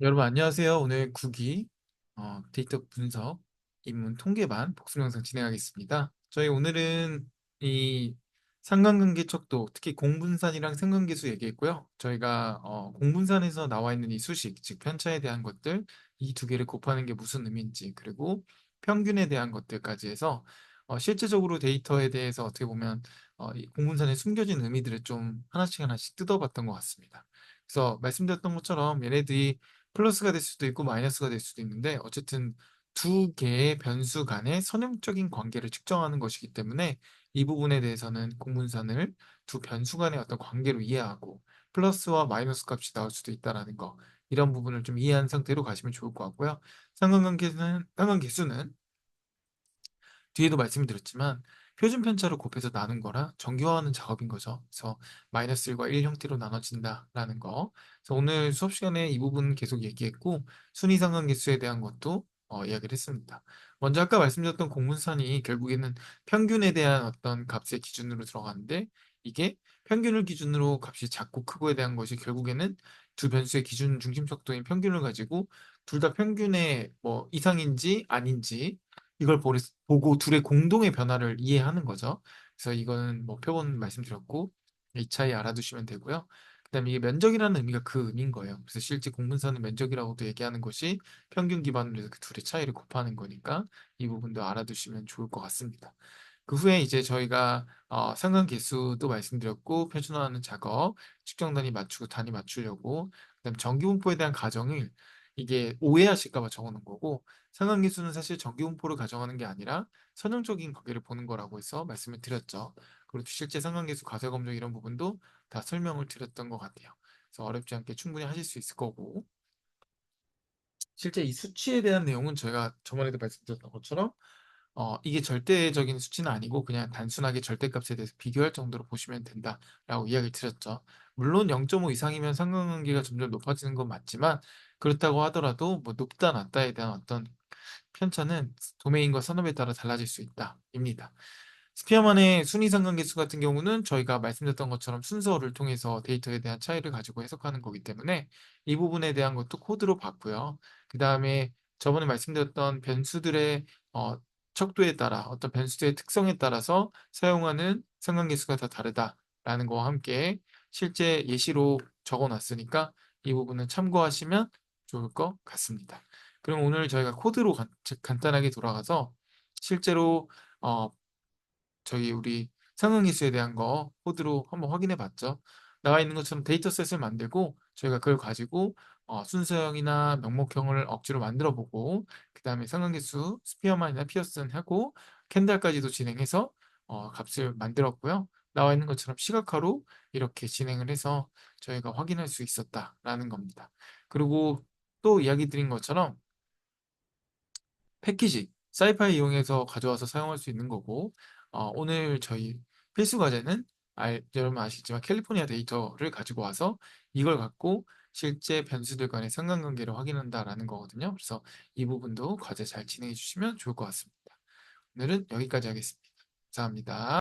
여러분 안녕하세요. 오늘 국이 데이터 분석 입문 통계반 복습 영상 진행하겠습니다. 저희 오늘은 이 상관관계 척도 특히 공분산이랑 상관계수 얘기했고요. 저희가 공분산에서 나와 있는 이 수식 즉 편차에 대한 것들 이 두 개를 곱하는 게 무슨 의미인지 그리고 평균에 대한 것들까지 해서 실제적으로 데이터에 대해서 어떻게 보면 이 공분산에 숨겨진 의미들을 좀 하나씩 하나씩 뜯어봤던 것 같습니다. 그래서 말씀드렸던 것처럼 얘네들이 플러스가 될 수도 있고 마이너스가 될 수도 있는데 어쨌든 두 개의 변수 간의 선형적인 관계를 측정하는 것이기 때문에 이 부분에 대해서는 공분산을 두 변수 간의 어떤 관계로 이해하고 플러스와 마이너스 값이 나올 수도 있다라는 거 이런 부분을 좀 이해한 상태로 가시면 좋을 것 같고요. 상관계수는 뒤에도 말씀드렸지만 표준 편차로 곱해서 나눈 거라 정교화하는 작업인 거죠. 그래서 마이너스 1과 1 형태로 나눠진다라는 거. 그래서 오늘 수업 시간에 이 부분 계속 얘기했고 순위 상관계수에 대한 것도 이야기를 했습니다. 먼저 아까 말씀드렸던 공분산이 결국에는 평균에 대한 어떤 값의 기준으로 들어가는데 이게 평균을 기준으로 값이 작고 크고에 대한 것이 결국에는 두 변수의 기준 중심 척도인 평균을 가지고 둘 다 평균의 뭐 이상인지 아닌지 이걸 보고 둘의 공동의 변화를 이해하는 거죠. 그래서 이거는 뭐 표본 말씀드렸고 이 차이 알아두시면 되고요. 그다음에 이게 면적이라는 의미가 그 의미인 거예요. 그래서 실제 공분사는 면적이라고도 얘기하는 것이 평균 기반으로 해서 그 둘의 차이를 곱하는 거니까 이 부분도 알아두시면 좋을 것 같습니다. 그 후에 이제 저희가 상관계수도 말씀드렸고 표준화하는 작업, 측정 단위 맞추고 단위 맞추려고 그다음 정기분포에 대한 가정을 이게 오해하실까 봐 적어놓은 거고 상관계수는 사실 정기분포를 가정하는 게 아니라 선형적인 관계를 보는 거라고 해서 말씀을 드렸죠. 그리고 실제 상관계수 가세검정 이런 부분도 다 설명을 드렸던 것 같아요. 그래서 어렵지 않게 충분히 하실 수 있을 거고 실제 이 수치에 대한 내용은 저희가 저번에도 말씀드렸던 것처럼 이게 절대적인 수치는 아니고 그냥 단순하게 절대값에 대해서 비교할 정도로 보시면 된다라고 이야기를 드렸죠. 물론 0.5 이상이면 상관관계가 점점 높아지는 건 맞지만 그렇다고 하더라도 뭐 높다 낮다에 대한 어떤 편차는 도메인과 산업에 따라 달라질 수 있다입니다. 스피어만의 순위 상관계수 같은 경우는 저희가 말씀드렸던 것처럼 순서를 통해서 데이터에 대한 차이를 가지고 해석하는 거기 때문에 이 부분에 대한 것도 코드로 봤고요. 그 다음에 저번에 말씀드렸던 변수들의 척도에 따라 어떤 변수의 특성에 따라서 사용하는 상관계수가 다 다르다라는 거와 함께 실제 예시로 적어놨으니까 이 부분은 참고하시면 좋을 것 같습니다. 그럼 오늘 저희가 코드로 간단하게 돌아가서 실제로 어, 저희 우리 상응인수에 대한 거 코드로 한번 확인해 봤죠. 나와 있는 것처럼 데이터셋을 만들고 저희가 그걸 가지고 순서형이나 명목형을 억지로 만들어 보고 그 다음에 상관계수 스피어만이나 피어슨 하고 캔달까지도 진행해서 값을 만들었고요. 나와 있는 것처럼 시각화로 이렇게 진행을 해서 저희가 확인할 수 있었다라는 겁니다. 그리고 또 이야기 드린 것처럼 패키지, 사이파이 이용해서 가져와서 사용할 수 있는 거고, 오늘 저희 필수 과제는 여러분 아시겠지만 캘리포니아 데이터를 가지고 와서 이걸 갖고 실제 변수들 간의 상관관계를 확인한다라는 거거든요. 그래서 이 부분도 과제 잘 진행해 주시면 좋을 것 같습니다. 오늘은 여기까지 하겠습니다. 감사합니다.